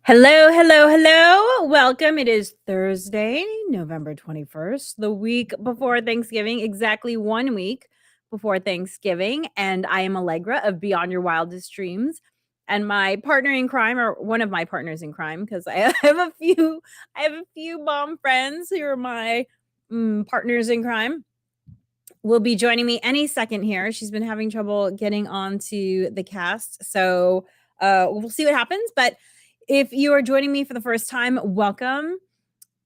Hello, hello, hello. Welcome. It is Thursday, November 21st, the week before Thanksgiving, exactly 1 week before Thanksgiving. And I am Allegra of Beyond Your Wildest Dreams. And my partner in crime, or one of my partners in crime, because I have a few mom friends who are my partners in crime, will be joining me any second here. She's been having trouble getting onto the cast. So we'll see what happens. But if you are joining me for the first time, welcome.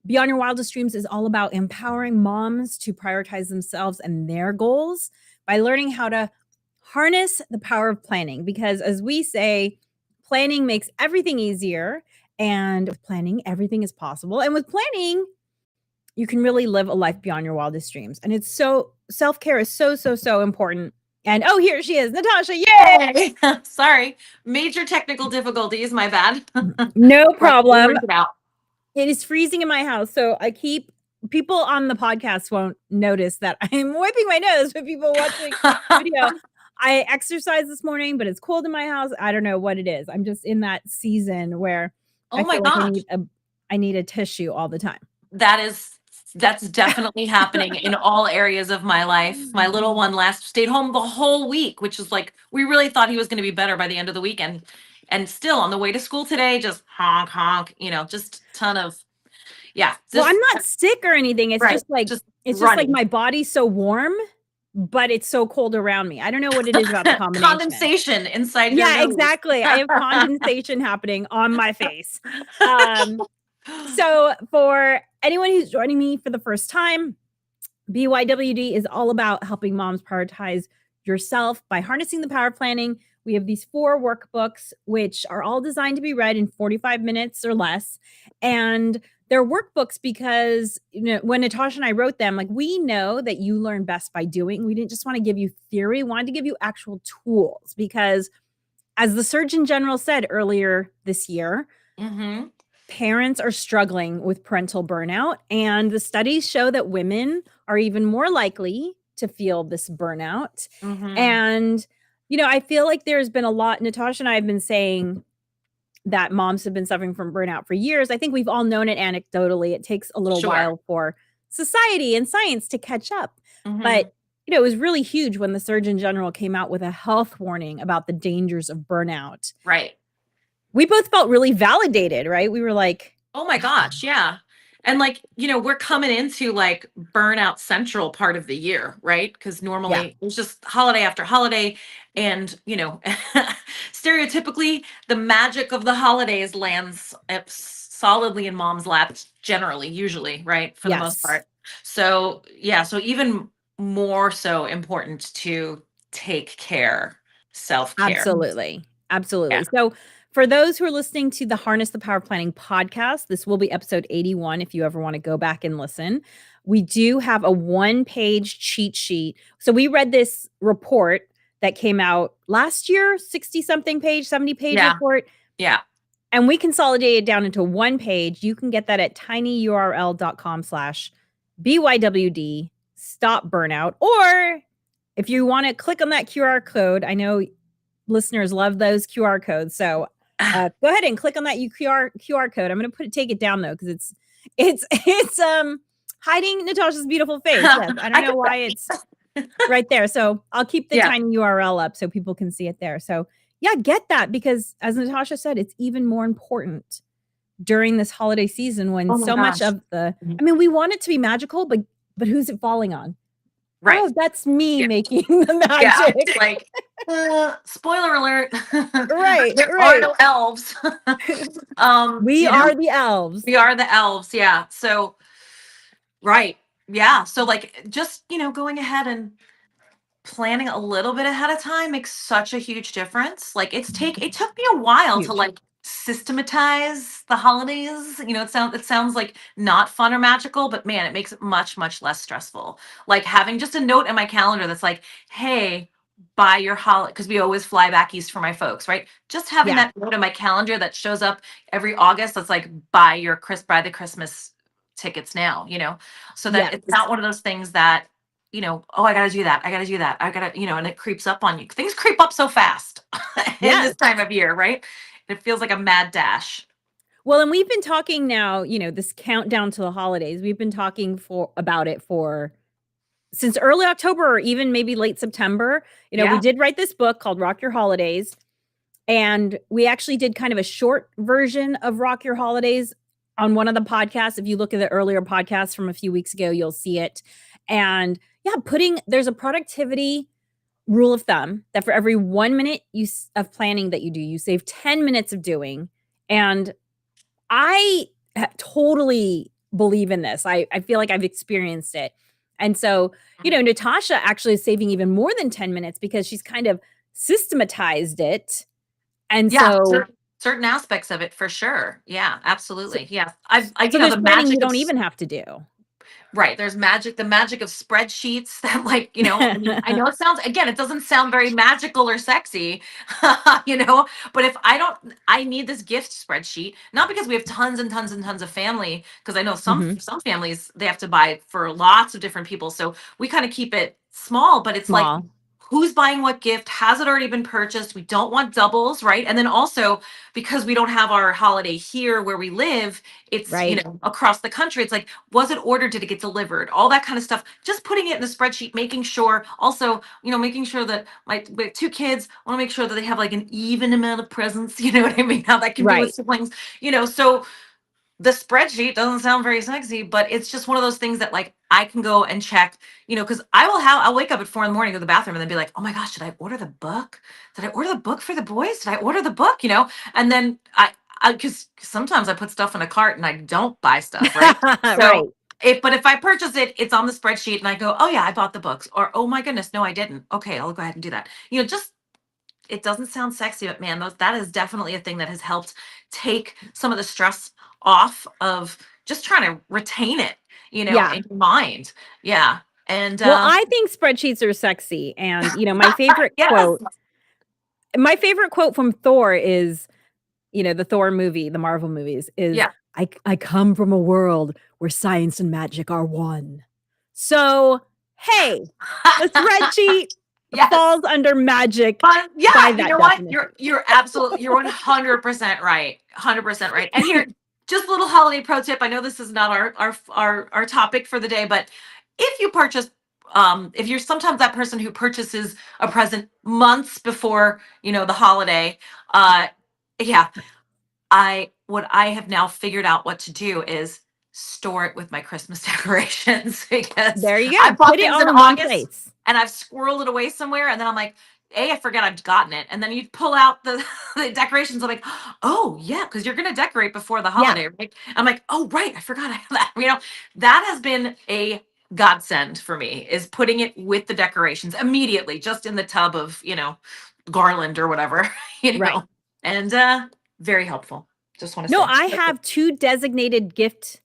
Beyond Your Wildest Dreams is all about empowering moms to prioritize themselves and their goals by learning how to harness the power of planning. Because as we say, planning makes everything easier. And with planning, everything is possible. And with planning, you can really live a life beyond your wildest dreams. And it's so, self-care is so, so, so important. And oh, here she is, Natascha. Yay! Hey. Sorry, major technical difficulties. My bad. No problem. It out. It is freezing in my house, so I keep people on the podcast won't notice that I'm wiping my nose, but people watching the video. I exercised this morning, but it's cold in my house. I don't know what it is. I'm just in that season where I feel like I need a tissue all the time. That's definitely happening in all areas of my life. My little one stayed home the whole week, which is like, we really thought he was going to be better by the end of the weekend. And still on the way to school today, just honk, honk, just ton of, yeah. Well, I'm not sick or anything. It's just like my body's so warm, but it's so cold around me. I don't know what it is about the combination. Condensation inside your nose. Yeah, exactly. I have condensation happening on my face. So for anyone who's joining me for the first time, BYWD is all about helping moms prioritize yourself by harnessing the power of planning. We have these 4 workbooks, which are all designed to be read in 45 minutes or less. And they're workbooks because, when Natascha and I wrote them, like, we know that you learn best by doing. We didn't just want to give you theory. We wanted to give you actual tools because, as the Surgeon General said earlier this year, parents are struggling with parental burnout, and the studies show that women are even more likely to feel this burnout. And, I feel like there's been a lot, Natascha and I have been saying that moms have been suffering from burnout for years. I think we've all known it anecdotally. It takes a little while for society and science to catch up. But, it was really huge when the Surgeon General came out with a health warning about the dangers of burnout. Right. We both felt really validated, right? We were like, oh my gosh, yeah. And we're coming into like burnout central part of the year, right? Because normally it's just holiday after holiday. And, stereotypically, the magic of the holidays lands solidly in mom's lap, usually, right? For the most part. So, so even more so important to take care, self-care. Absolutely. Yeah. So for those who are listening to the Harness the Power of Planning podcast, this will be episode 81 if you ever want to go back and listen. We do have a 1-page cheat sheet. So we read this report that came out last year, 60-something page, 70-page report. Yeah. And we consolidated down into 1 page. You can get that at tinyurl.com/BYWD Stop Burnout. Or if you want to click on that QR code, I know listeners love those QR codes. So go ahead and click on that QR code. I'm going to take it down though, because it's hiding Natascha's beautiful face. Yes, I don't know why it's right there. So I'll keep the tiny URL up so people can see it there. So get that, because as Natascha said, it's even more important during this holiday season when much of the, we want it to be magical, but who's it falling on? Right. Oh, that's me making the magic. Like, spoiler alert. Right. There are no elves. We are the elves. We are the elves. Yeah. So, right. Yeah. So just, going ahead and planning a little bit ahead of time makes such a huge difference. It took me a while to systematize the holidays. It sounds like not fun or magical, but man, it makes it much, much less stressful. Like having just a note in my calendar that's like, hey, buy your holiday, because we always fly back east for my folks, right? Just having Yeah. that note in my calendar that shows up every August that's like, buy the Christmas tickets now, so that Yeah. it's not one of those things that, oh, I gotta do that. I gotta do that. I gotta, and it creeps up on you. Things creep up so fast in this Yes. time of year, right? It feels like a mad dash. Well, and we've been talking now, this countdown to the holidays. We've been talking about it for since early October or even maybe late September. We Yeah. did write this book called Rock Your Holidays, and we actually did kind of a short version of Rock Your Holidays on one of the podcasts. If you look at the earlier podcast from a few weeks ago, you'll see it. And yeah, there's a productivity rule of thumb that for every 1 minute of planning that you do, you save 10 minutes of doing. And I totally believe in this. I feel like I've experienced it. And so, Natascha actually is saving even more than 10 minutes because she's kind of systematized it. And Yeah, so, certain aspects of it for sure. Yeah, so, absolutely. Yeah. I so there's the planning you magic of don't even have to do. right. There's the magic of spreadsheets that like, I mean, I know it doesn't sound very magical or sexy, but if I need this gift spreadsheet, not because we have tons and tons and tons of family, because I know Mhm. some families, they have to buy for lots of different people. So we kind of keep it small, but it's like, Small, who's buying what gift? Has it already been purchased? We don't want doubles, right? And then also, because we don't have our holiday here where we live, it's, right? across the country. It's like, was it ordered? Did it get delivered? All that kind of stuff. Just putting it in the spreadsheet, making sure also, making sure that my two kids, I want to make sure that they have like an even amount of presents. You know what I mean? How that can be with Right. siblings, so the spreadsheet doesn't sound very sexy, but it's just one of those things that like I can go and check, because I'll wake up at 4 in the morning, go to the bathroom, and then be like, oh my gosh, did I order the book? Did I order the book for the boys? Did I order the book? And then because sometimes I put stuff in a cart and I don't buy stuff, right? Right. So but if I purchase it, it's on the spreadsheet and I go, oh yeah, I bought the books, or oh my goodness, no, I didn't. Okay, I'll go ahead and do that. Just it doesn't sound sexy, but man, that is definitely a thing that has helped take some of the stress off of just trying to retain it, Yeah. in your mind. Yeah. And Well, I think spreadsheets are sexy. And, yes. my favorite quote from Thor is, the Thor movie, the Marvel movies, is Yeah. I come from a world where science and magic are one. So, hey, the spreadsheet Yes. falls under magic But by yeah, you that know what? definition. You're 100% right. 100% right. And here, just a little holiday pro tip. I know this is not our topic for the day, but if you purchase if you're sometimes that person who purchases a present months before, the holiday, uh yeah, what I have now figured out what to do is store it with my Christmas decorations because There you I go. Put bought it things all in in one August place. and I've squirreled it away somewhere, and then I'm like, I forget I've gotten it. And then you pull out the, the decorations. I'm like, oh yeah, because you're gonna decorate before the Yeah, holiday, right? I'm like, oh right, I forgot I have that. That has been a godsend for me, is putting it with the decorations immediately, just in the tub of, garland or whatever, right. and very helpful. Just want to No, say. I have 2 designated gift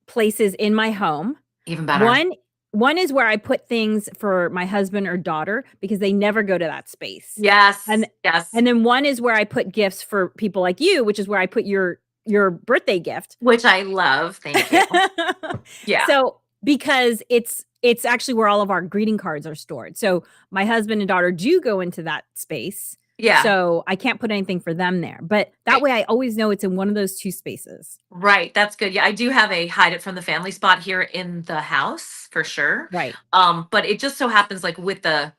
places in my home. Even better. One one is where I put things for my husband or daughter because they never go to that space. Yes. And Yes. and then one is where I put gifts for people like you, which is where I put your birthday gift. Which I love. Thank you. Yeah. So, because it's actually where all of our greeting cards are stored. So, my husband and daughter do go into that space. Yeah. So, I can't put anything for them there. But that Right. way I always know it's in one of those 2 spaces. Right. That's good. Yeah, I do have a hide it from the family spot here in the house for sure. Right. But it just so happens like with the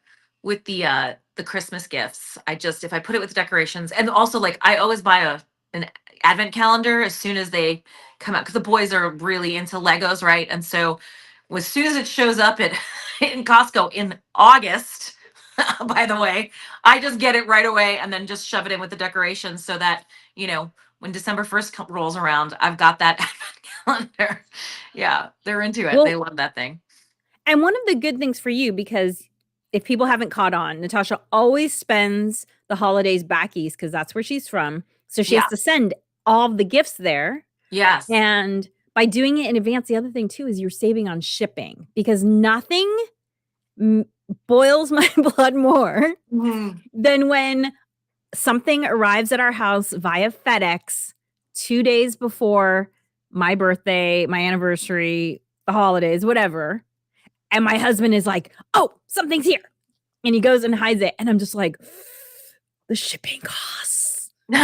Christmas gifts, I just, if I put it with the decorations, and also like I always buy an advent calendar as soon as they come out, because the boys are really into Legos, right? And so as soon as it shows up at in Costco in August, by the way, I just get it right away and then just shove it in with the decorations so that, when December 1st rolls around, I've got that calendar. Yeah, they're into it. They Well, love that thing. and one of the good things for you, because if people haven't caught on, Natascha always spends the holidays back east because that's where she's from. So she has Yeah. to send all of the gifts there. Yes. And by doing it in advance, the other thing too is you're saving on shipping, because nothing boils my blood more than when something arrives at our house via FedEx 2 days before my birthday, my anniversary, the holidays, whatever. And my husband is like, "Oh, something's here." And he goes and hides it. And I'm just like, the shipping costs. Like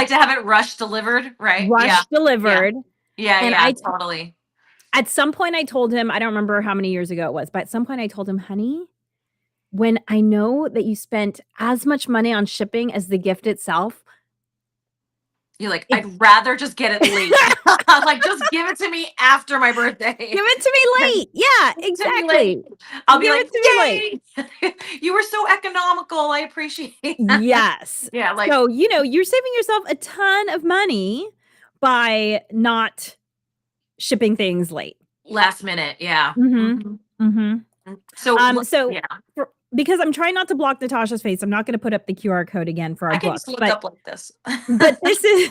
to have it rush delivered, right? Yeah. Rush delivered. Yeah, And yeah, totally. at some point I told him, I don't remember how many years ago it was, but at some point I told him, "Honey, when I know that you spent as much money on shipping as the gift itself, You're like, it I'd rather just get it late. Like, just give it to me after my birthday. give it to me late." Yeah, To me late. exactly. I'll be Give like, it to me late. yay! You were so economical. I appreciate that. Yes. Yeah, like So, you're saving yourself a ton of money by not shipping things late. last minute. Yeah. Mhm. Mhm. So, So yeah, because I'm trying not to block Natascha's face, I'm not gonna put up the QR code again for our I can book, just look but up like this. this is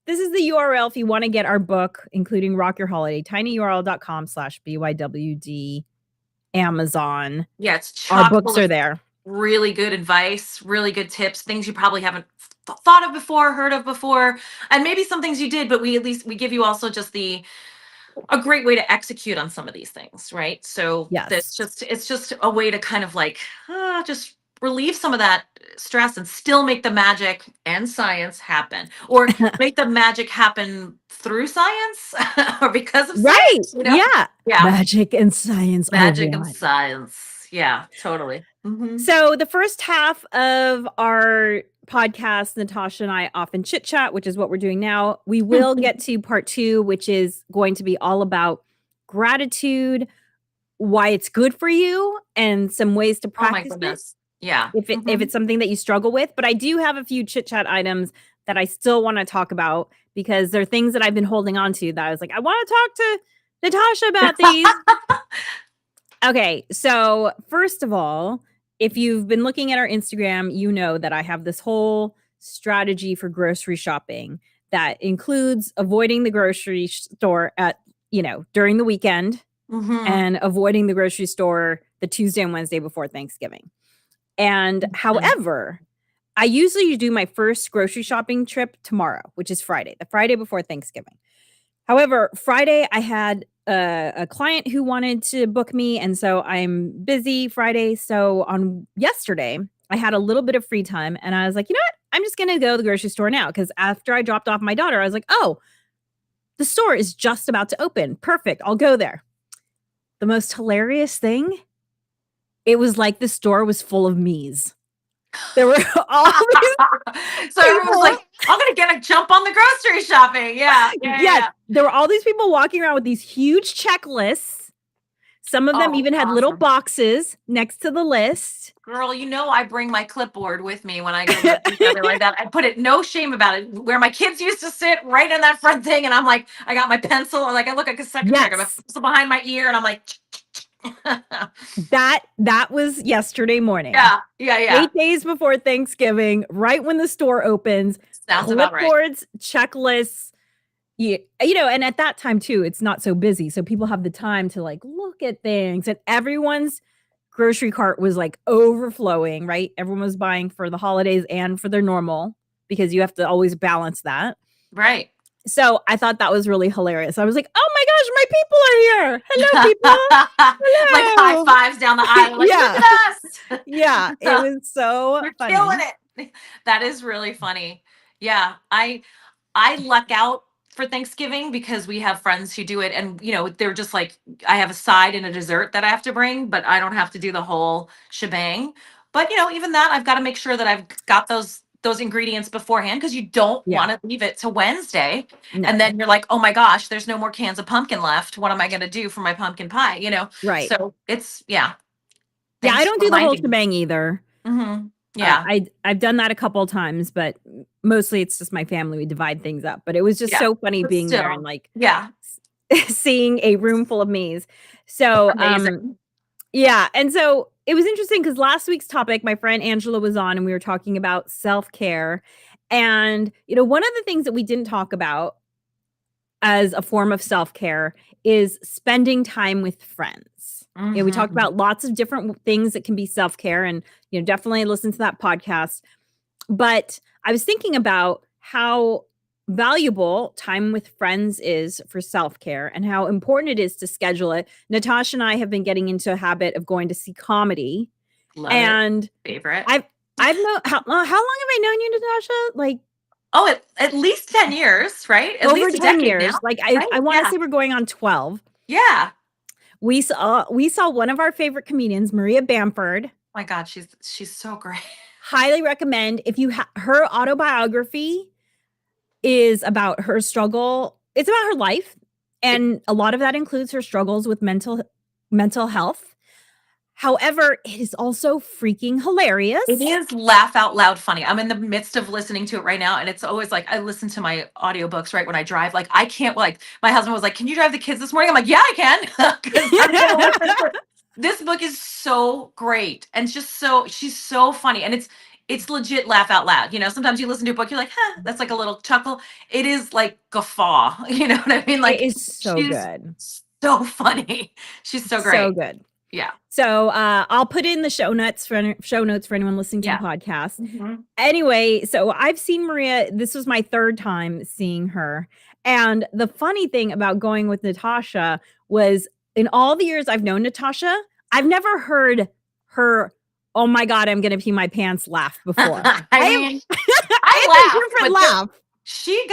this is the URL if you wanna get our book, including Rock Your Holiday, tinyurl.com/BYWD, Amazon. Yeah, it's Our chock books full of are there. really good advice, really good tips, things you probably haven't thought of before, heard of before, and maybe some things you did, but we at least we give you also just a great way to execute on some of these things, right? So that's Yes. just it's just a way to kind of like just relieve some of that stress and still make the magic and science happen, or make the magic happen through science or because of Right. science, you know? Yeah. Yeah, Magic and science are magic and one. science. Yeah, totally. So the first half of our podcast, Natascha and I often chit chat, which is what we're doing now. We will get to part 2, which is going to be all about gratitude, why it's good for you, and some ways to Oh my practice it goodness. Yeah. if it's something that you struggle with. But I do have a few chit chat items that I still want to talk about, because they're things that I've been holding on to that I was like, I want to talk to Natascha about these. Okay, so first of all, if you've been looking at our Instagram, you know that I have this whole strategy for grocery shopping that includes avoiding the grocery store during the weekend, and avoiding the grocery store the Tuesday and Wednesday before Thanksgiving. And however, I usually do my first grocery shopping trip tomorrow, which is Friday, the Friday before Thanksgiving. However, Friday I had a client who wanted to book me, and so I'm busy Friday. So on yesterday, I had a little bit of free time, and I was like, "You know what? I'm just gonna go to the grocery store now," because after I dropped off my daughter, I was like, "Oh, the store is just about to open. Perfect. I'll go there." The most hilarious thing, it was like the store was full of me's. There were all these So everyone's people. like, I'm gonna get a jump on the grocery shopping. Yeah, yeah, Yes, yeah. there were all these people walking around with these huge checklists. Some of them Oh, even had little awesome. boxes next to the list. Girl, I bring my clipboard with me when I go grocery shopping like that. I put it, no shame about it, where my kids used to sit right in that front thing. And I'm like, I got my pencil. I'm like, I look like a secretary. I got my Yes, pencil behind my ear. And I'm like, that was yesterday morning. yeah, yeah, yeah. 8 days before Thanksgiving, right when the store opens, Sounds about right. clipboards, checklists. And at that time too, it's not so busy. So people have the time to like look at things, and everyone's grocery cart was like overflowing, right? Everyone was buying for the holidays and for their normal, because you have to always balance that. Right. So I thought that was really hilarious. I was like, "Oh my gosh, my people are here. Hello, people. Like high Hello." fives down the aisle. Like, Yeah. look at us. Yeah. It was so We're funny. killing it. That is really funny. Yeah. I luck out for Thanksgiving because we have friends who do it, and they're just like, I have a side and a dessert that I have to bring, but I don't have to do the whole shebang. But even that, I've got to make sure that I've got those ingredients beforehand, because you don't Yeah. want to leave it to Wednesday. No. And then you're like, oh my gosh, there's no more cans of pumpkin left. What am I going to do for my pumpkin pie? Right. So it's, yeah. Yeah, I Thanks don't for do the whole reminding me. shebang either. Yeah. I've done that a couple of times, but mostly it's just my family. We divide things up. But it was just Yeah, so funny but being there still, and like yeah. seeing a room full of me's. So Amazing. Yeah. And so it was interesting because last week's topic, my friend Angela was on and we were talking about self care. And, one of the things that we didn't talk about as a form of self care is spending time with friends. We talked Hmm. about lots of different things that can be self care and, definitely listen to that podcast. But I was thinking about how valuable time with friends is for self-care and how important it is to schedule it. Natasha and I have been getting into a habit of going to see comedy, Love it. and Favorite. I've known how long have I known you, Natasha? Like Oh, at least 10 years, right? At over least a 10 decade years. now, Like I right? I want to Yeah. say we're going on 12. Yeah. We saw one of our favorite comedians, Maria Bamford. My God, she's so great. Highly recommend if you her autobiography is about her struggle. It's about her life, It, and a lot of that includes her struggles with mental health. However, it is also freaking it hilarious. is laugh out loud funny. I'm in the midst of listening to it right now, and it's always like I listen to my audiobooks right when I drive. Like I can't like my husband was like, "Can you drive the kids this morning?" I'm like, "Yeah, I can," because I'm gonna listen to this book is so great and just so she's so funny and it's legit laugh out loud. Sometimes you listen to a book, you're like, huh, that's like a little chuckle. It is like gaffaw. You know what I mean? It Like is so she's good. so funny. She's so So great. good. Yeah. So I'll put in the show notes for anyone listening to the Yeah. podcast. Hmm. Anyway, so I've seen Maria. This was my third time seeing her. And the funny thing about going with Natasha was in all the years I've known Natasha, I've never heard her, oh my God, I'm going to pee my pants laugh before. I I have, mean, I it's a laugh, different but laugh. she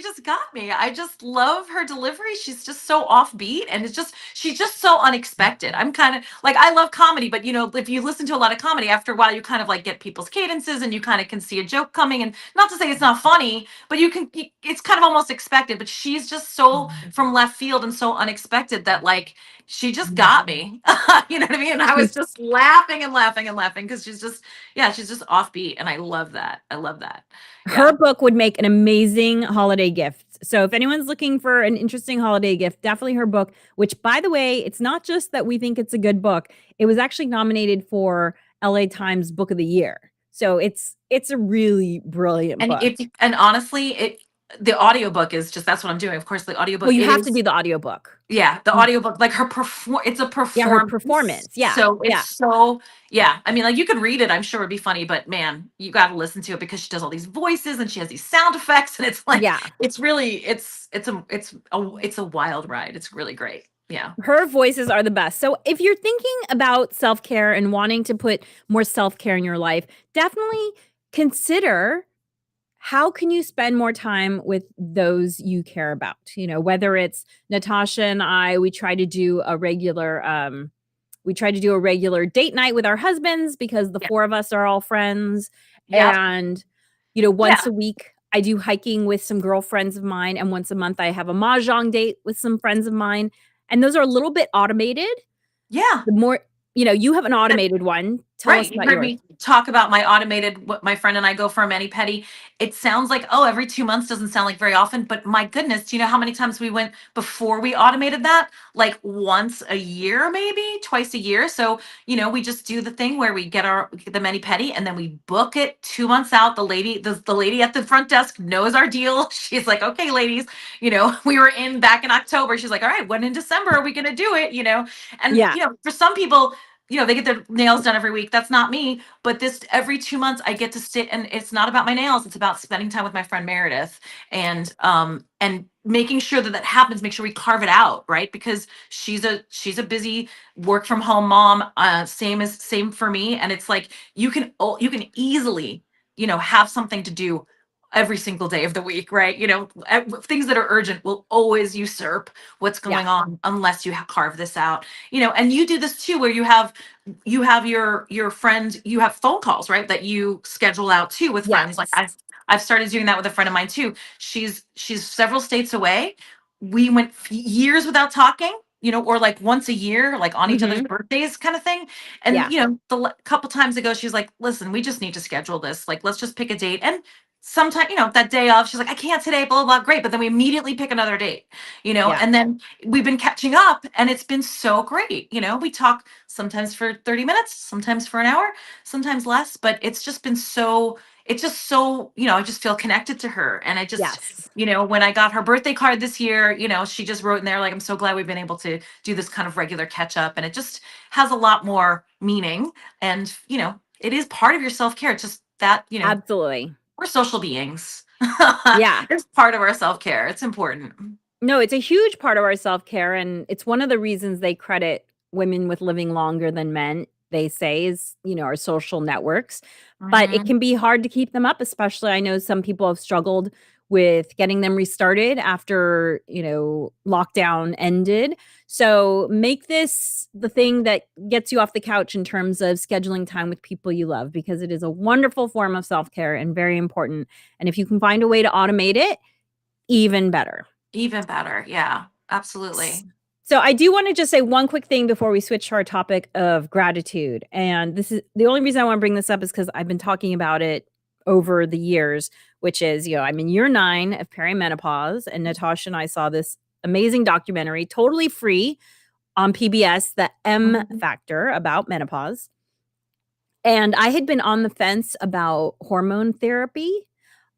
just got me. I just love her delivery. She's just so offbeat and she's just so unexpected. I'm kind of like, I love comedy, but if you listen to a lot of comedy, after a while, you kind of like get people's cadences and you kind of can see a joke coming. And not to say it's not funny, but it's kind of almost expected. But she's just so from left field and so unexpected that like, she just got me. You know what I mean? And I was She's just laughing and laughing and laughing because she's just offbeat. And I love that. I love that. Her Yeah. book would make an amazing holiday gift. So if anyone's looking for an interesting holiday gift, definitely her book, which by the way, it's not just that we think it's a good book. It was actually nominated for LA Times Book of the Year. So it's a really brilliant book. And honestly, the audiobook is just that's what I'm doing. Of course, the Well, audiobook you it have to is do the audiobook. yeah, the You audiobook like it's a Yeah, her performance. performance. Yeah. So it's Yeah. so yeah. I mean, like you could read it, I'm sure it'd be funny, but man, you got to listen to it because she does all these voices and she has these sound effects and it's like Yeah. it's really it's a wild ride. It's really great. Yeah. Her voices are the best. So if you're thinking about self-care and wanting to put more self-care in your life, definitely consider how can you spend more time with those you care about? Whether it's Natasha and I, we try to do a regular date night with our husbands because the Yeah. four of us are all friends. Yeah. And, once Yeah. a week I do hiking with some girlfriends of mine. And once a month I have a mahjong date with some friends of mine. And those are a little bit automated. Yeah. The more, you have an automated one. Tell us Right. You about heard yours. me talk about my automated, what my friend and I go for a mani pedi. It sounds like, oh, every 2 months doesn't sound like very often, but my goodness, do you know how many times we went before we automated that? Like once a year, maybe twice a year. So, we just do the thing where we get the mani pedi and then we book it 2 months out. The lady at the front desk knows our deal. She's like, okay, ladies, we were in back in October. She's like, all right, when in December are we going to do it? And, Yeah. for some people, they get their nails done every week. That's not me. But this every 2 months, I get to sit and it's not about my nails. It's about spending time with my friend Meredith and making sure that happens. Make sure we carve it out, right? Because she's a busy work from home mom. Same for me. And it's like you can easily have something to do every single day of the week, right? Things that are urgent will always usurp what's Yeah. going on unless you carve this out. And you do this too where you have your friend, you have phone calls, right, that you schedule out too with friends. Like Yes. I've started doing that with a friend of mine too. She's several states away. We went years without talking, or like once a year, like on each other's Hmm. birthdays kind of thing. And Yeah. couple times ago, she was like, listen, we just need to schedule this. Like, let's just pick a date. And sometimes, that day of, she's like, I can't today, blah, blah, blah, great. But then we immediately pick another date, Yeah. and then we've been catching up and it's been so great. We talk sometimes for 30 minutes, sometimes for an hour, sometimes less, but it's just so, I just feel connected to her. And I just, Yes. when I got her birthday card this year, she just wrote in there, like, I'm so glad we've been able to do this kind of regular catch up. And it just has a lot more meaning. And, it is part of your self care. It's just that, Absolutely. we're social beings. Yeah. It's part of our self care. It's important. No, it's a huge part of our self-care, and it's one of the reasons they credit women with living longer than men, they say, is, our social networks. But it Hmm. can be hard to keep them up, especially I know some people have struggled with getting them restarted after, lockdown ended. So make this the thing that gets you off the couch in terms of scheduling time with people you love, because it is a wonderful form of self-care and very important. And if you can find a way to automate it, even better. Even better. Yeah, absolutely. So I do want to just say one quick thing before we switch to our topic of gratitude. And this is the only reason I want to bring this up is because I've been talking about it over the years, which is, I'm in year 9 of perimenopause, and Natascha and I saw this amazing documentary, totally free on PBS, The M Mhm. Factor, about menopause. And I had been on the fence about hormone therapy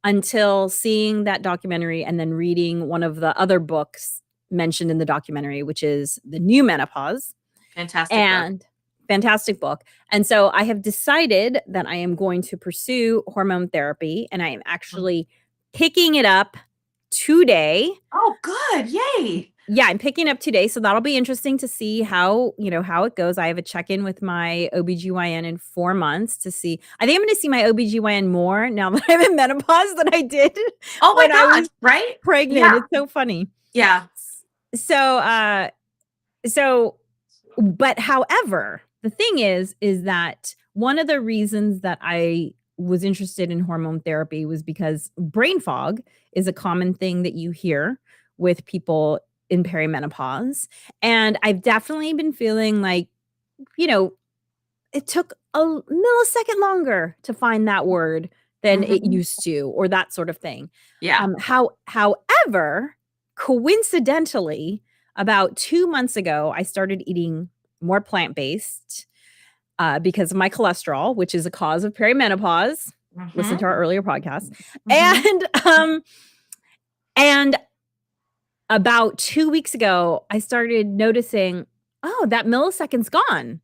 until seeing that documentary and then reading one of the other books mentioned in the documentary, which is The New Menopause, Fantastic book. and fantastic book. And so I have decided that I am going to pursue hormone therapy, and I am actually picking it up today. Oh, good. Yay. Yeah, I'm picking up today, so that'll be interesting to see how it goes. I have a check-in with my OBGYN in 4 months to see. I think I'm gonna see my OBGYN more now that I'm in menopause than I did Oh my when I gosh, was right? pregnant. Yeah. It's so funny. Yeah. So, so but however, the thing is that one of the reasons that I was interested in hormone therapy was because brain fog is a common thing that you hear with people in perimenopause. And I've definitely been feeling like, you know, it took a millisecond longer to find that word than it Hmm. used to, or that sort of thing. Yeah. However, coincidentally, about 2 months ago, I started eating more plant-based, because of my cholesterol, which is a cause of perimenopause. Listen Hmm. to our earlier podcast. Hmm. And about 2 weeks ago, I started noticing, "Oh, that millisecond's gone.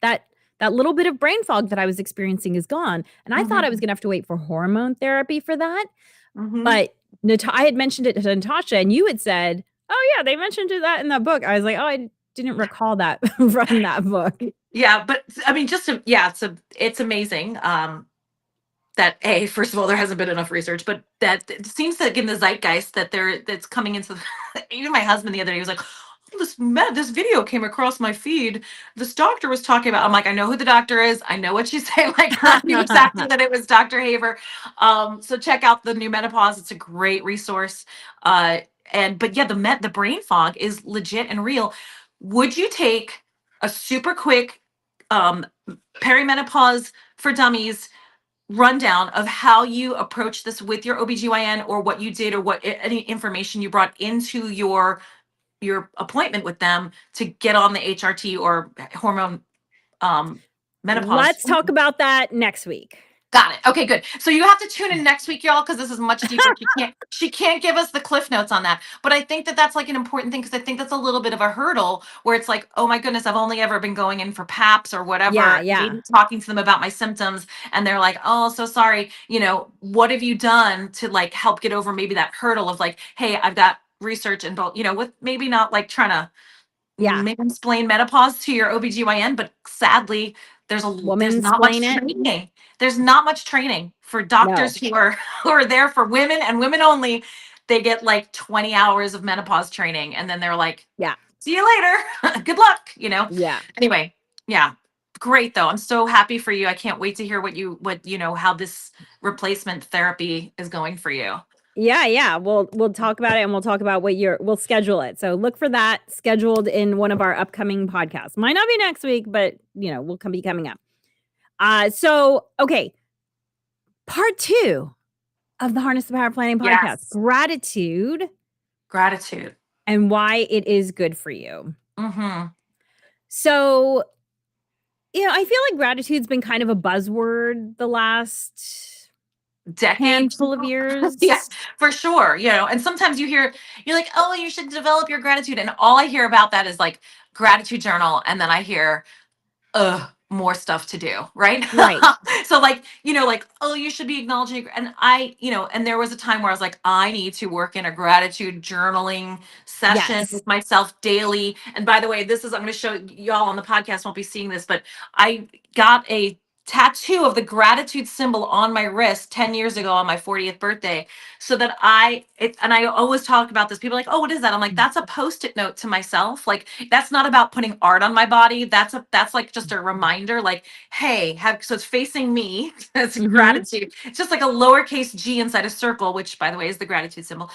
That that little bit of brain fog that I was experiencing is gone." And I thought I was Hmm. gonna have to wait for hormone therapy for that, Hmm. but I had mentioned it to Natascha, and you had said, "Oh, yeah, they mentioned that in that book." I was like, "Oh, I didn't recall that from that book." Yeah, but I mean, yeah, it's amazing. That first of all, there hasn't been enough research, but that it seems to get in the zeitgeist that's coming into even my husband the other day was like, "Oh, this video came across my feed. This doctor was talking about." I'm like, I know who the doctor is. I know what she's saying. Like, I knew exactly that it was Dr. Haver. So check out The New Menopause. It's a great resource. Uh, but yeah, the brain fog is legit and real. Would you take a super quick um, perimenopause for dummies rundown of how you approach this with your OBGYN, or what you did, or what any information you brought into your appointment with them to get on the HRT or hormone menopause? Let's talk about that next week. Got it. Okay, good. So you have to tune in next week, y'all, because this is much deeper. She can't give us the cliff notes on that. But I think that that's like an important thing, because I think that's a little bit of a hurdle where it's like, oh my goodness, I've only ever been going in for PAPs or Yeah, whatever, yeah. maybe talking to them about my symptoms, and they're like, oh, so sorry. What have you done to like help get over maybe that hurdle of like, hey, I've got research and both, with maybe not like trying to Yeah. mansplain menopause to your OBGYN, but sadly, there's Woman not much splain it? training. There's not much training for doctors No. who are there for women and women only. They get like 20 hours of menopause training, and then they're like, Yeah. see you later. Good luck. Yeah. Anyway, yeah. Great though. I'm so happy for you. I can't wait to hear how this replacement therapy is going for you. Yeah, yeah. We'll talk about it, and we'll talk about we'll schedule it. So look for that scheduled in one of our upcoming podcasts. Might not be next week, but we'll be coming up. So okay, part 2. of the Harness the Power Planning podcast. Yes. Gratitude Gratitude. and why it is good for you. Mm-hmm. So, I feel like gratitude's been kind of a buzzword the last Decade. handful of Yeah, years. for sure. And sometimes you're like, oh, you should develop your gratitude. And all I hear about that is like gratitude journal. And then I hear, more stuff to do, right? Right. So like, like, oh, you should be acknowledging. And and there was a time where I was like, I need to work in a gratitude journaling session Yes. with myself daily. And by the way, I'm going to show y'all on the podcast, won't be seeing this, but I got a tattoo of the gratitude symbol on my wrist 10 years ago on my 40th birthday, so that and I always talk about this. People are like, oh, what is that? I'm like, that's a post-it note to myself. Like, that's not about putting art on my body. That's like just a reminder, like, hey, so it's facing me. It's Mm-hmm. gratitude. It's just like a lowercase g inside a circle, which by the way is the gratitude symbol.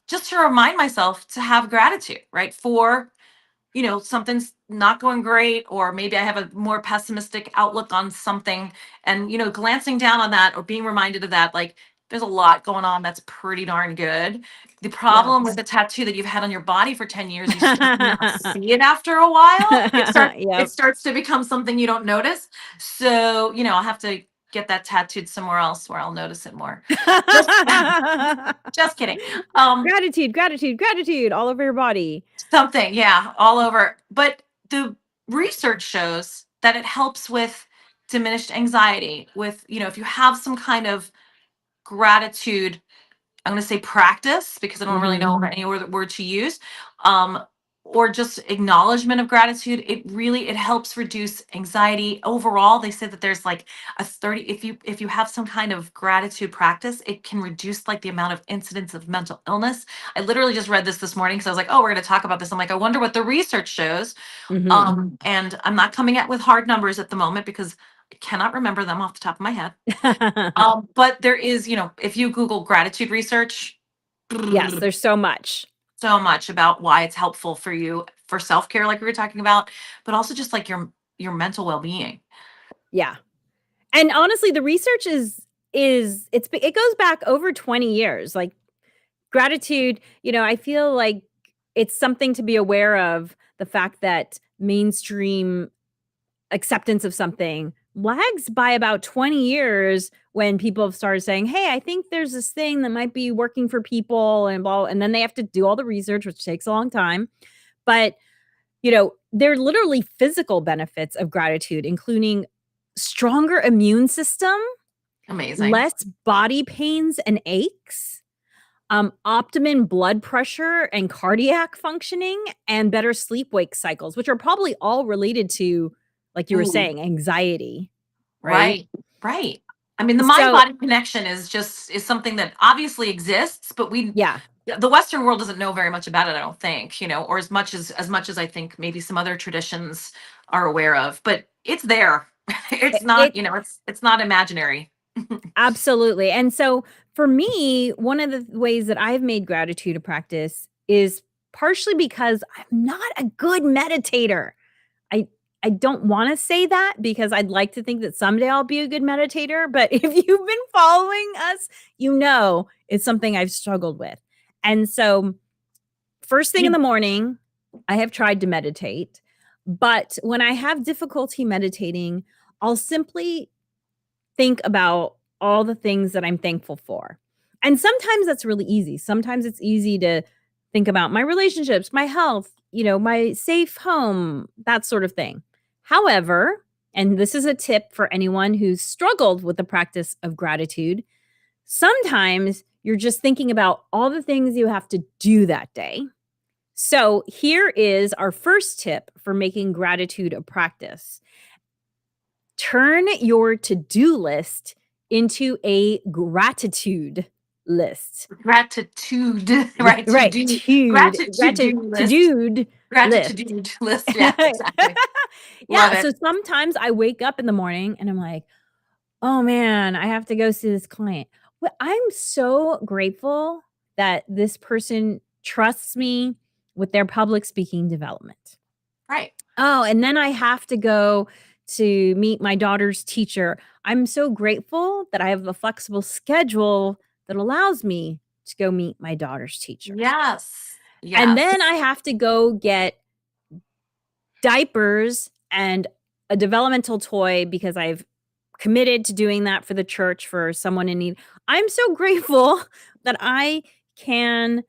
Just to remind myself to have gratitude, right? For something's not going great, or maybe I have a more pessimistic outlook on something, and glancing down on that or being reminded of that, like, there's a lot going on that's pretty darn good. The Yeah. problem with the tattoo that you've had on your body for 10 years, you start to not see it after a while. It Yep. starts to become something you don't notice. So, I'll have to get that tattooed somewhere else where I'll notice it more. Just just kidding. Gratitude, gratitude, gratitude all over your body. Something, yeah, all over. But the research shows that it helps with diminished anxiety, with, if you have some kind of gratitude, I'm going to say practice, because I don't really Mm-hmm. know any other word to use, um, or just acknowledgement of gratitude. It helps reduce anxiety overall. They say that there's like a 30, if you have some kind of gratitude practice, it can reduce like the amount of incidence of mental illness. I literally just read this morning because I was like, oh, we're going to talk about this. I'm like, I wonder what the research shows. Mm-hmm. And I'm not coming at with hard numbers at the moment because I cannot remember them off the top of my head. But there is, if you Google gratitude research, Yes, there's so much. so much about why it's helpful for you for self-care, like we were talking about, but also just like your mental well-being. Yeah. And honestly, the research it goes back over 20 years. Like gratitude, I feel like it's something to be aware of, the fact that mainstream acceptance of something lags by about 20 years when people have started saying, "Hey, I think there's this thing that might be working for people," and blah, and then they have to do all the research, which takes a long time. But, there are literally physical benefits of gratitude, including stronger immune system, Amazing. less body pains and aches, optimum blood pressure and cardiac functioning, and better sleep-wake cycles, which are probably all related to, like you were Ooh, saying, anxiety, right? right, right. I mean, the mind So body connection is something that obviously exists, but yeah, the Western world doesn't know very much about it, I don't think, or as much as I think maybe some other traditions are aware of, but it's there. It's not, it it's not imaginary. absolutely. And so for me, one of the ways that I've made gratitude a practice is partially because I'm not a good meditator. I I don't wanna say that because I'd like to think that someday I'll be a good meditator, but if you've been following us, it's something I've struggled with. And so, first thing in the You- morning, I have tried to meditate, but when I have difficulty meditating, I'll simply think about all the things that I'm thankful for. And sometimes that's really easy. Sometimes it's easy to think about my relationships, my health, my safe home, that sort of thing. However, and this is a tip for anyone who's struggled with the practice of gratitude, sometimes you're just thinking about all the things you have to do that day. So, here is our first tip for making gratitude a practice. Turn your to-do list into a gratitude list. Gratitude, Yeah, right? To right. do Tude, gratitude list. to-do list. Gratitude list. Yeah, exactly. Love Yeah, it. so sometimes I wake up in the morning and I'm like, "Oh man, I have to go see this client." Well, I'm so grateful that this person trusts me with their public speaking development. Right. Oh, and then I have to go to meet my daughter's teacher. I'm so grateful that I have a flexible schedule that allows me to go meet my daughter's teacher. Yes. And Yes. then I have to go get diapers and a developmental toy because I've committed to doing that for the church for someone in need. I'm so grateful that I can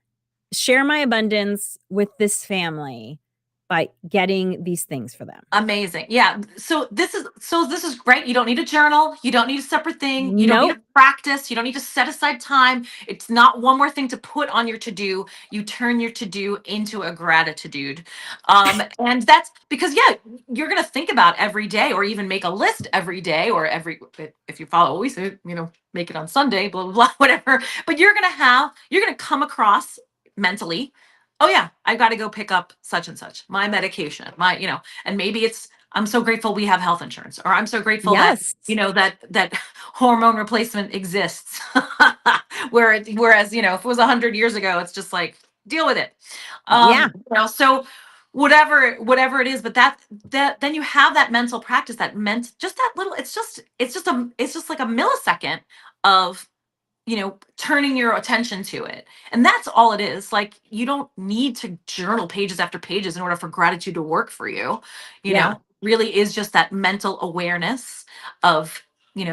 share my abundance with this family by getting these things for them. Amazing. Yeah. So this is great. You don't need a journal. You don't need a separate thing. You don't need Nope. to practice. You don't need to set aside time. It's not one more thing to put on your to-do. You turn your to-do into a gratitude. And that's because yeah, you're gonna think about every day or even make a list every day or every if you follow what we say, make it on Sunday, blah blah blah, whatever. But you're gonna come across mentally, oh yeah, I got to go pick up such and such, my medication, and maybe it's, I'm so grateful we have health insurance, or I'm so grateful that, Yes. that hormone replacement exists. Whereas, if it was 100 years ago, it's just like, deal with it. Yeah. So whatever it is, but that then you have that mental practice that meant just that little, it's just like a millisecond of turning your attention to it. And that's all it is. Like, you don't need to journal pages after pages in order for gratitude to work for you. Yeah. Really is just that mental awareness of,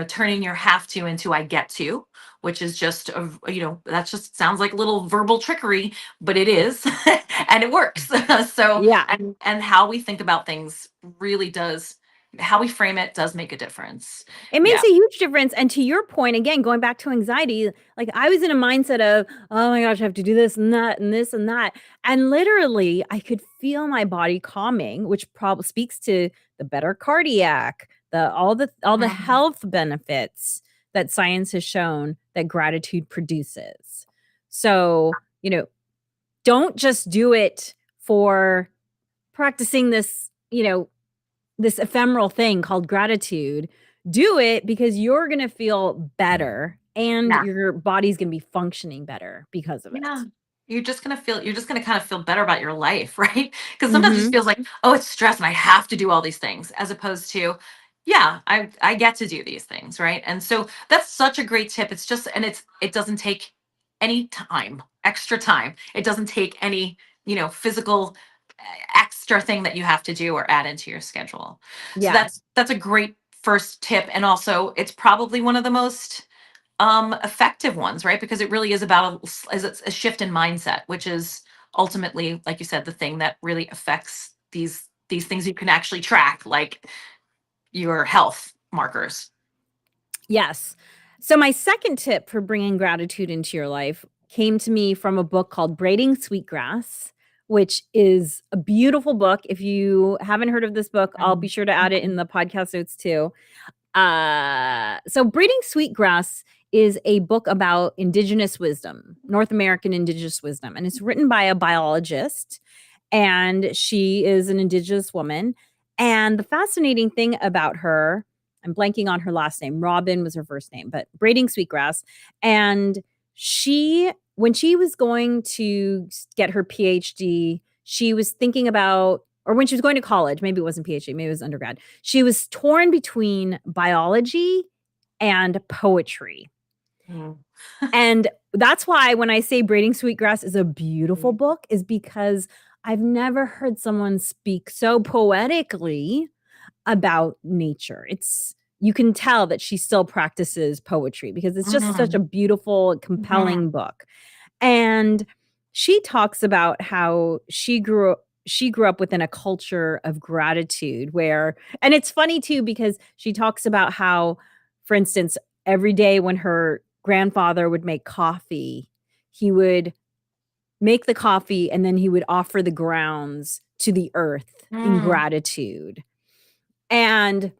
turning your have to into I get to, which is just, that just sounds like little verbal trickery, but it is, and it works. So, Yeah. and how we think about things really does, how we frame it does make a difference. It makes Yeah. a huge difference. And to your point, again, going back to anxiety, like I was in a mindset of, oh my gosh, I have to do this and that and this and that. And literally, I could feel my body calming, which probably speaks to the better cardiac, all the Mhm. health benefits that science has shown that gratitude produces. So, don't just do it for practicing this ephemeral thing called gratitude. Do it because you're gonna feel better and Yeah. your body's gonna be functioning better because of Yeah. it. You're just gonna kind of feel better about your life, right? Because sometimes it just Mhm. feels like, oh, it's stress and I have to do all these things, as opposed to, yeah, I get to do these things, right? And so that's such a great tip. It's just, and it doesn't take any time, extra time. It doesn't take any, physical extra thing that you have to do or add into your schedule. So Yeah. that's a great first tip. And also it's probably one of the most effective ones, right? Because it really is about a shift in mindset, which is ultimately, like you said, the thing that really affects these things you can actually track, like your health markers. Yes. So my second tip for bringing gratitude into your life came to me from a book called Braiding Sweetgrass, which is a beautiful book. If you haven't heard of this book, I'll be Mhm. sure to add it in Mhm. the podcast notes too. So Breeding Sweetgrass is a book about indigenous wisdom, North American indigenous wisdom, and it's written by a biologist, and she is an indigenous woman. And the fascinating thing about her, I'm blanking on her last name. Robin was her first name, but Braiding Sweetgrass. And when she was going to get her PhD, she was thinking about, or when she was going to college, maybe it wasn't PhD, maybe it was undergrad, she was torn between biology and poetry. Mm. And that's why when I say Braiding Sweetgrass is a beautiful Mm. book, is because I've never heard someone speak so poetically about nature. You can tell that she still practices poetry because it's just such a Mhm. beautiful, compelling Mhm. book. And she talks about how she grew up within a culture of gratitude where, and it's funny too because she talks about how, for instance, every day when her grandfather would make coffee, he would make the coffee and then he would offer the grounds to the earth in Mm. gratitude. And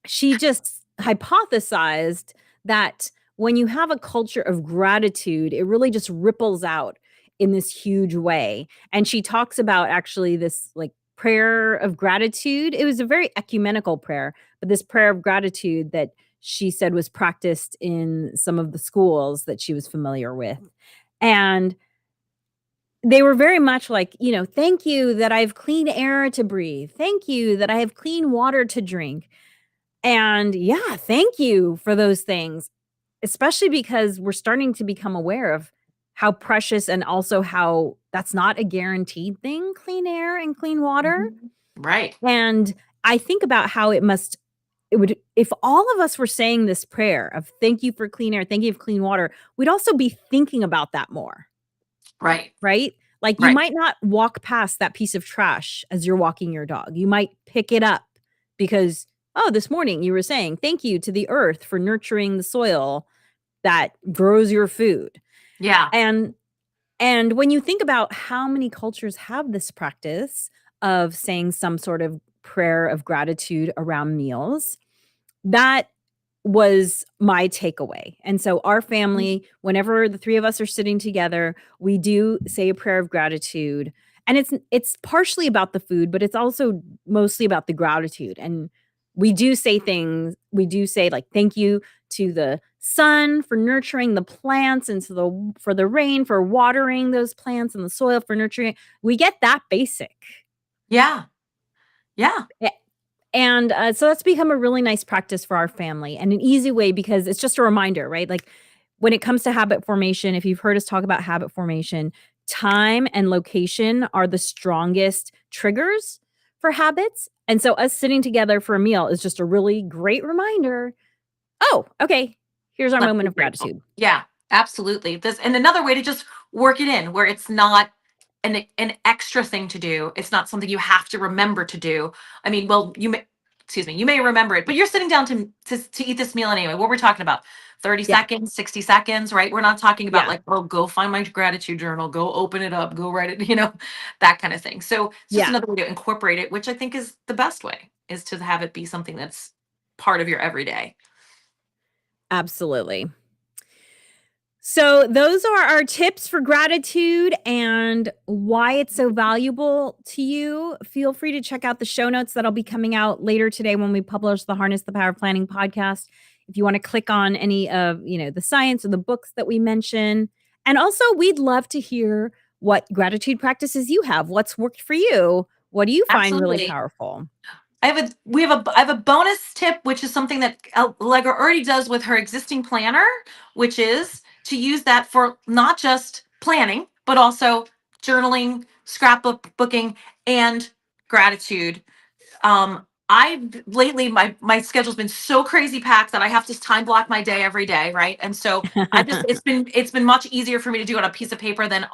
she just hypothesized that when you have a culture of gratitude, it really just ripples out in this huge way. And she talks about actually this like prayer of gratitude. It was a very ecumenical prayer, but this prayer of gratitude that she said was practiced in some of the schools that she was familiar with. And they were very much like, thank you that I have clean air to breathe. Thank you that I have clean water to drink. And yeah, thank you for those things, especially because we're starting to become aware of how precious and also how that's not a guaranteed thing, clean air and clean water. Mhm. Right. And I think about how it would, if all of us were saying this prayer of thank you for clean air, thank you for clean water, we'd also be thinking about that more, Right. right? Like you Right. might not walk past that piece of trash as you're walking your dog. You might pick it up because, oh, this morning you were saying thank you to the earth for nurturing the soil that grows your food. Yeah. And when you think about how many cultures have this practice of saying some sort of prayer of gratitude around meals, that was my takeaway. And so our family, whenever the 3 of us are sitting together, we do say a prayer of gratitude. And it's partially about the food, but it's also mostly about the gratitude. And we do say things, we do say like thank you to the sun for nurturing the plants and for the rain for watering those plants and the soil for nurturing it. We get that basic. Yeah. Yeah. And so that's become a really nice practice for our family and an easy way because it's just a reminder, right? Like when it comes to habit formation, if you've heard us talk about habit formation, time and location are the strongest triggers for habits. And so us sitting together for a meal is just a really great reminder. Oh, okay. Here's our Let's moment be of grateful. gratitude. Yeah, absolutely. This and another way to just work it in where it's not an extra thing to do. It's not something you have to remember to do. I mean, well, you may excuse me, you may remember it, but you're sitting down to eat this meal anyway. What we're talking about, 30 Yeah. seconds, 60 seconds, right? We're not talking about Yeah. like, oh, go find my gratitude journal, go open it up, go write it, that kind of thing. So it's just Yeah. another way to incorporate it, which I think is the best way, is to have it be something that's part of your everyday. Absolutely. So, those are our tips for gratitude and why it's so valuable to you. Feel free to check out the show notes that'll be coming out later today when we publish the Harness the Power of Planning podcast. If you want to click on any of, the science or the books that we mention. And also, we'd love to hear what gratitude practices you have. What's worked for you? What do you find really Absolutely. powerful? I have a bonus tip, which is something that Allegra already does with her existing planner, which is to use that for not just planning, but also journaling, scrapbooking, and gratitude. I lately my schedule's been so crazy packed that I have to time block my day every day, right? And so I just it's been much easier for me to do on a piece of paper than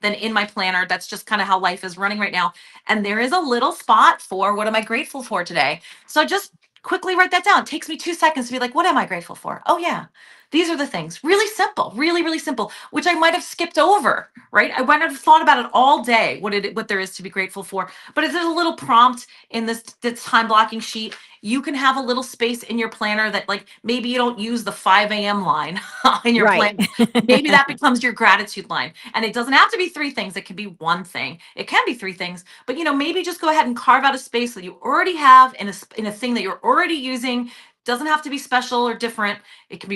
in my planner. That's just kind of how life is running right now. And there is a little spot for what am I grateful for today. So I just quickly write that down. It takes me 2 seconds to be like, what am I grateful for? Oh yeah. These are the things. Really simple, really, really simple, which I might have skipped over, right? I might have thought about it all day, what there is to be grateful for. But if there's a little prompt in this time blocking sheet, you can have a little space in your planner that like maybe you don't use the 5 a.m. line in your Right. plan. Maybe that becomes your gratitude line. And it doesn't have to be 3 things. It can be one thing. It can be 3 things. But maybe just go ahead and carve out a space that you already have in a thing that you're already using. Doesn't have to be special or different. It can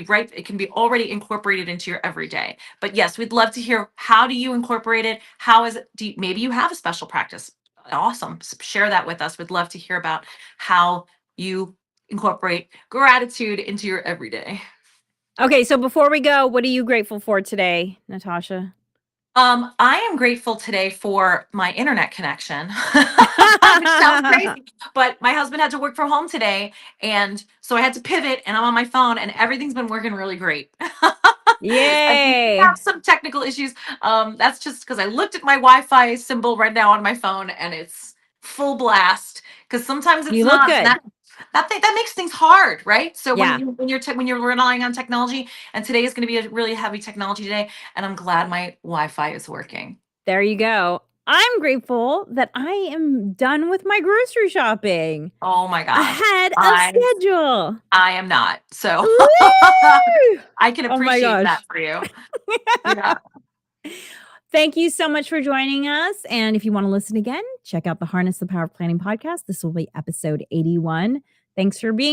be already incorporated into your everyday. But yes, we'd love to hear, how do you incorporate it? How is it? Maybe you have a special practice. Awesome. Share that with us. We'd love to hear about how you incorporate gratitude into your everyday. Okay, so before we go, what are you grateful for today, Natascha? I am grateful today for my internet connection. Which sounds crazy, but my husband had to work from home today, and so I had to pivot, and I'm on my phone, and everything's been working really great. We Yay. have some technical issues. That's just because I looked at my Wi-Fi symbol right now on my phone, and it's full blast. Because sometimes it's You look not. good. That makes things hard, right? So Yeah, when you're relying on technology, and today is going to be a really heavy technology day, and I'm glad my Wi-Fi is working. there you go. I'm grateful that I am done with my grocery shopping Oh my gosh, ahead of I schedule. I am not. So Woo! I can Oh my appreciate that gosh. for you. Yeah. Thank you so much for joining us. And if you want to listen again, check out the Harness the Power of Planning podcast. This will be episode 81. Thanks for being